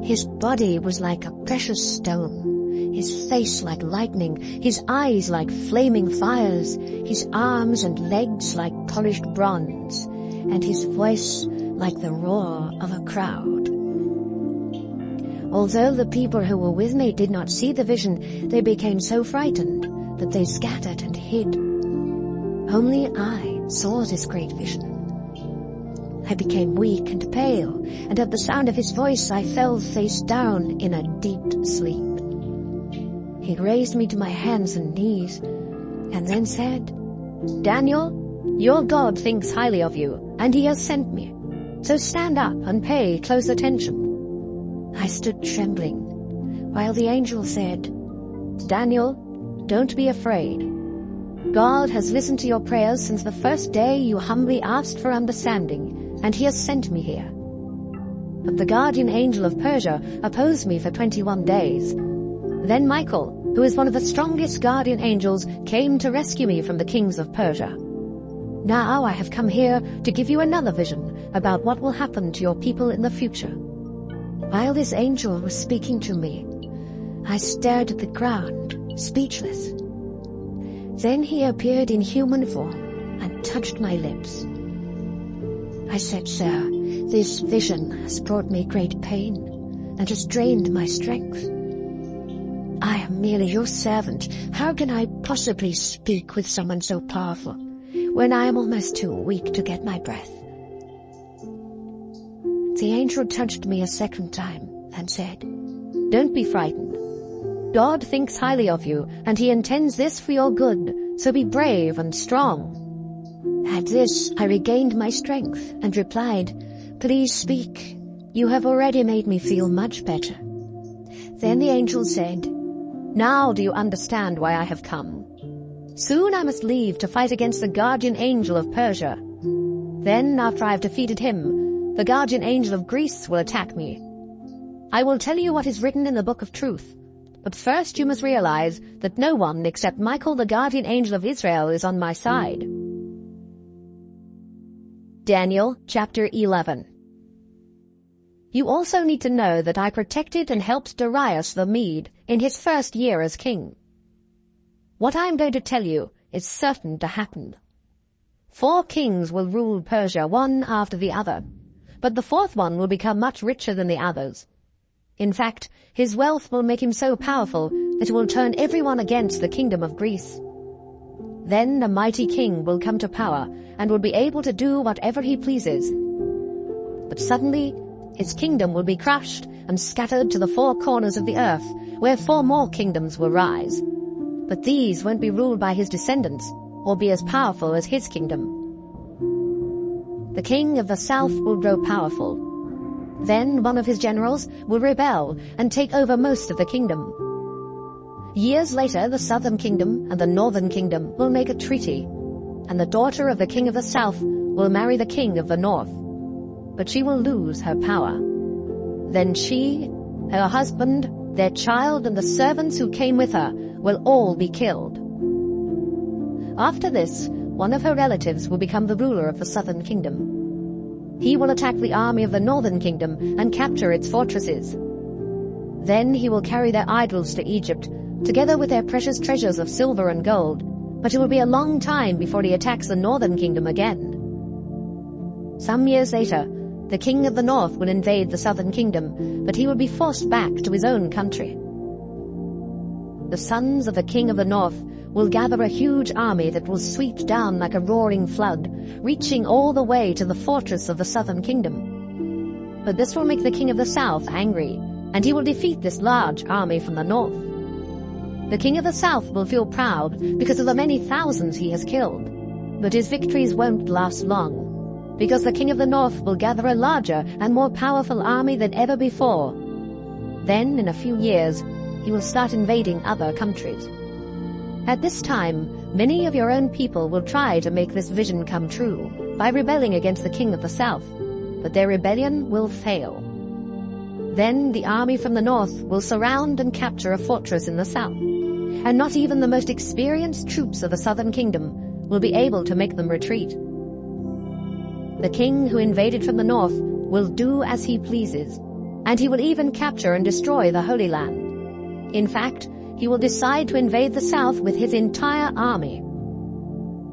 His body was like a precious stone, his face like lightning, his eyes like flaming fires, his arms and legs like polished bronze, and his voice like the roar of a crowd. Although the people who were with me did not see the vision, they became so frightened that they scattered and hid. Only I saw this great vision. I became weak and pale, and at the sound of his voice I fell face down in a deep sleep. He raised me to my hands and knees, and then said, "Daniel, your God thinks highly of you, and he has sent me. So stand up and pay close attention." I stood trembling, while the angel said, "Daniel, don't be afraid. God has listened to your prayers since the first day you humbly asked for understanding, and he has sent me here." But the guardian angel of Persia opposed me for 21 days. Then Michael, who is one of the strongest guardian angels, came to rescue me from the kings of Persia. Now I have come here to give you another vision about what will happen to your people in the future. While this angel was speaking to me, I stared at the ground, speechless. Then he appeared in human form and touched my lips. I said, "Sir, this vision has brought me great pain and has drained my strength. I am merely your servant. How can I possibly speak with someone so powerful when I am almost too weak to get my breath?" The angel touched me a second time and said, "Don't be frightened. God thinks highly of you, and he intends this for your good, so be brave and strong." At this, I regained my strength and replied, "Please speak. You have already made me feel much better." Then the angel said, "Now do you understand why I have come? Soon I must leave to fight against the guardian angel of Persia. Then, after I have defeated him, the guardian angel of Greece will attack me. I will tell you what is written in the book of truth, but first you must realize that no one except Michael, the guardian angel of Israel, is on my side." Daniel chapter 11. You also need to know that I protected and helped Darius the Mede in his first year as king. What I am going to tell you is certain to happen. 4 kings will rule Persia, one after the other, but the 4th one will become much richer than the others. In fact, his wealth will make him so powerful that it will turn everyone against the kingdom of Greece. Then a mighty king will come to power and will be able to do whatever he pleases. But suddenly, his kingdom will be crushed and scattered to the 4 corners of the earth, where 4 more kingdoms will rise. But these won't be ruled by his descendants or be as powerful as his kingdom. The king of the south will grow powerful. Then one of his generals will rebel and take over most of the kingdom. Years later, the southern kingdom and the northern kingdom will make a treaty, and the daughter of the king of the south will marry the king of the north. But she will lose her power. Then she, her husband, their child, and the servants who came with her will all be killed. After this, one of her relatives will become the ruler of the southern kingdom. He will attack the army of the northern kingdom and capture its fortresses. Then he will carry their idols to Egypt, together with their precious treasures of silver and gold, but it will be a long time before he attacks the northern kingdom again. Some years later, the king of the north will invade the southern kingdom, but he will be forced back to his own country. The sons of the king of the north will gather a huge army that will sweep down like a roaring flood, reaching all the way to the fortress of the southern kingdom. But this will make the king of the south angry, and he will defeat this large army from the north. The king of the south will feel proud because of the many thousands he has killed, but his victories won't last long, because the king of the north will gather a larger and more powerful army than ever before. Then, in a few years, he will start invading other countries. At this time, many of your own people will try to make this vision come true by rebelling against the king of the south, but their rebellion will fail. Then the army from the north will surround and capture a fortress in the south, and not even the most experienced troops of the southern kingdom will be able to make them retreat. The king who invaded from the north will do as he pleases, and he will even capture and destroy the Holy Land. In fact, he will decide to invade the south with his entire army.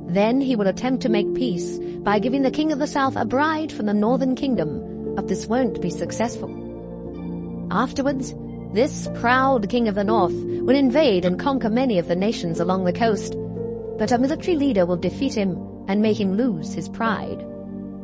Then he will attempt to make peace by giving the king of the south a bride from the northern kingdom, but this won't be successful. Afterwards, this proud king of the north will invade and conquer many of the nations along the coast, but a military leader will defeat him and make him lose his pride.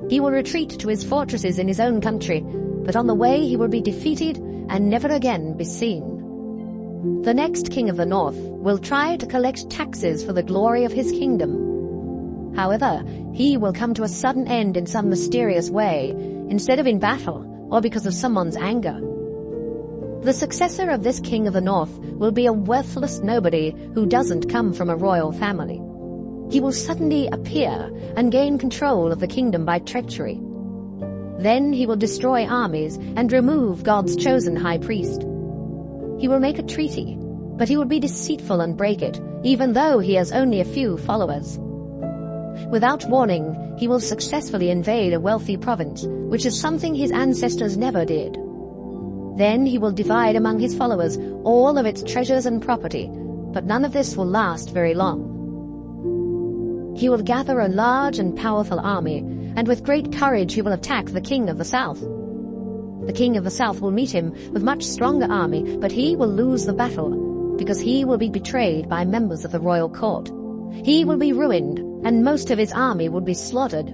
He will retreat to his fortresses in his own country, but on the way he will be defeated and never again be seen. The next king of the north will try to collect taxes for the glory of his kingdom. However, he will come to a sudden end in some mysterious way, instead of in battle or because of someone's anger. The successor of this king of the north will be a worthless nobody who doesn't come from a royal family. He will suddenly appear and gain control of the kingdom by treachery. Then he will destroy armies and remove God's chosen high priest. He will make a treaty, but he will be deceitful and break it, even though he has only a few followers. Without warning, he will successfully invade a wealthy province, which is something his ancestors never did. Then he will divide among his followers all of its treasures and property, but none of this will last very long. He will gather a large and powerful army, and with great courage he will attack the king of the south. The king of the south will meet him with much stronger army, but he will lose the battle, because he will be betrayed by members of the royal court. He will be ruined, and most of his army will be slaughtered.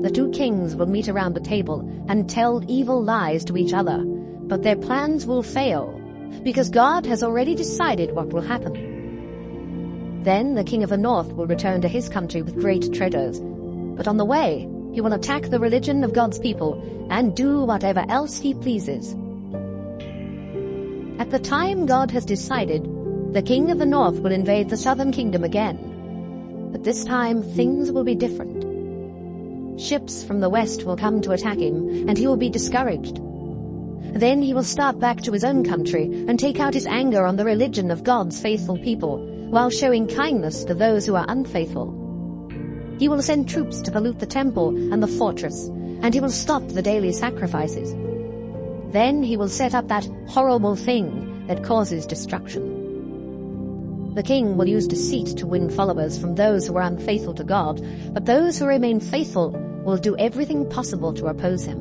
The two kings will meet around the table and tell evil lies to each other, but their plans will fail, because God has already decided what will happen. Then the king of the north will return to his country with great treasures, but on the way he will attack the religion of God's people and do whatever else he pleases. At the time God has decided, the king of the north will invade the southern kingdom again, but this time things will be different. Ships from the west will come to attack him, and he will be discouraged. Then he will start back to his own country and take out his anger on the religion of God's faithful people, while showing kindness to those who are unfaithful. He will send troops to pollute the temple and the fortress, and he will stop the daily sacrifices. Then he will set up that horrible thing that causes destruction. The king will use deceit to win followers from those who are unfaithful to God, but those who remain faithful will do everything possible to oppose him.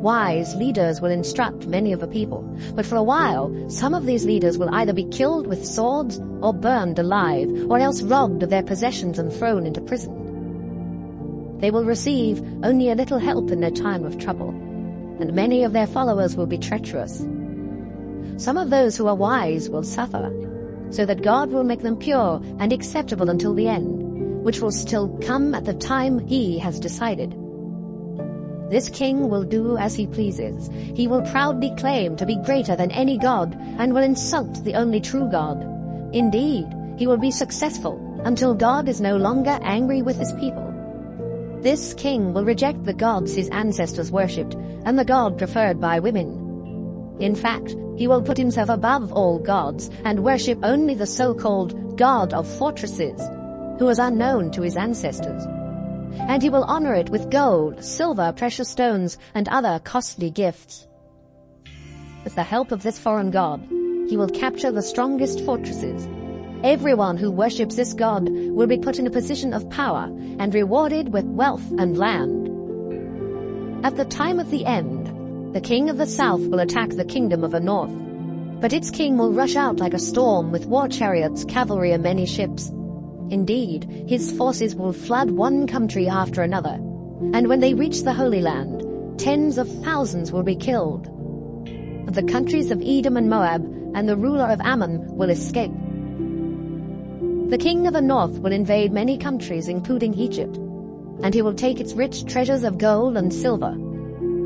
Wise leaders will instruct many of the people, but for a while, some of these leaders will either be killed with swords or burned alive, or else robbed of their possessions and thrown into prison. They will receive only a little help in their time of trouble, and many of their followers will be treacherous. Some of those who are wise will suffer, so that God will make them pure and acceptable until the end, which will still come at the time he has decided. This king will do as he pleases. He will proudly claim to be greater than any god and will insult the only true God. Indeed, he will be successful until God is no longer angry with his people. This king will reject the gods his ancestors worshipped and the God preferred by women. In fact, he will put himself above all gods and worship only the so-called God of fortresses, who was unknown to his ancestors. And he will honor it with gold, silver, precious stones, and other costly gifts. With the help of this foreign god, he will capture the strongest fortresses. Everyone who worships this god will be put in a position of power and rewarded with wealth and land. At the time of the end, the king of the south will attack the kingdom of the north, but its king will rush out like a storm with war chariots, cavalry, and many ships. Indeed, his forces will flood one country after another, and when they reach the Holy Land, tens of thousands will be killed. But the countries of Edom and Moab and the ruler of Ammon will escape. The king of the north will invade many countries, including Egypt, and he will take its rich treasures of gold and silver.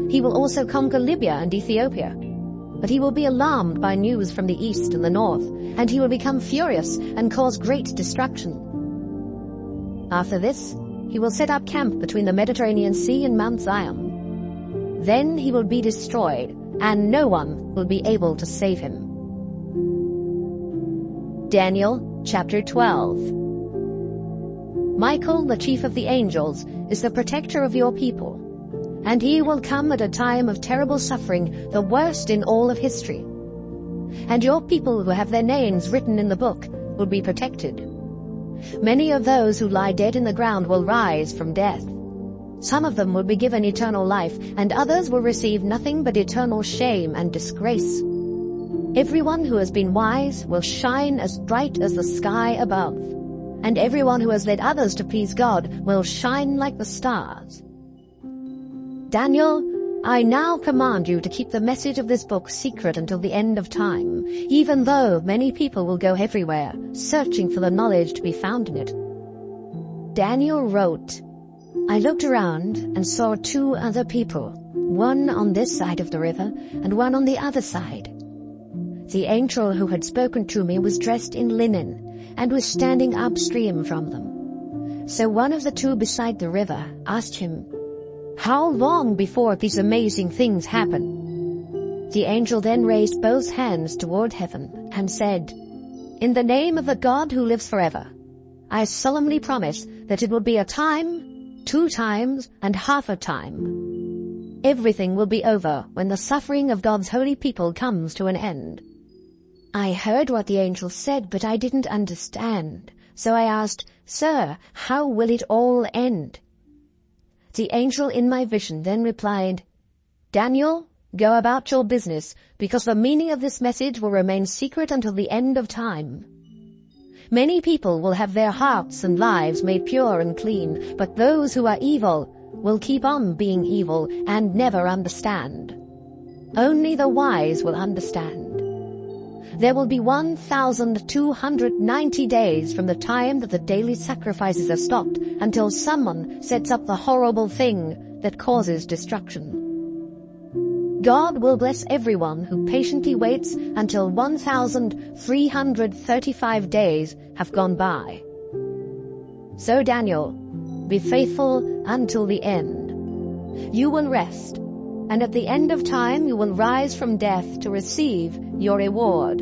He will also conquer Libya and Ethiopia, but he will be alarmed by news from the east and the north, and he will become furious and cause great destruction. After this, he will set up camp between the Mediterranean Sea and Mount Zion. Then he will be destroyed, and no one will be able to save him. Daniel chapter 12. Michael, the chief of the angels, is the protector of your people, and he will come at a time of terrible suffering, the worst in all of history. And your people who have their names written in the book will be protected. Many of those who lie dead in the ground will rise from death. Some of them will be given eternal life, and others will receive nothing but eternal shame and disgrace. Everyone who has been wise will shine as bright as the sky above, and everyone who has led others to please God will shine like the stars. Daniel, I now command you to keep the message of this book secret until the end of time, even though many people will go everywhere, searching for the knowledge to be found in it. Daniel wrote, I looked around and saw 2 other people, one on this side of the river and one on the other side. The angel who had spoken to me was dressed in linen and was standing upstream from them. So one of the 2 beside the river asked him, How long before these amazing things happen? The angel then raised both hands toward heaven and said, In the name of the God who lives forever, I solemnly promise that it will be a time, 2 times, and half a time. Everything will be over when the suffering of God's holy people comes to an end. I heard what the angel said, but I didn't understand. So I asked, Sir, how will it all end? The angel in my vision then replied, Daniel, go about your business, because the meaning of this message will remain secret until the end of time. Many people will have their hearts and lives made pure and clean, but those who are evil will keep on being evil and never understand. Only the wise will understand. There will be 1,290 days from the time that the daily sacrifices are stopped until someone sets up the horrible thing that causes destruction. God will bless everyone who patiently waits until 1,335 days have gone by. So Daniel, be faithful until the end. You will rest, and at the end of time you will rise from death to receive your reward.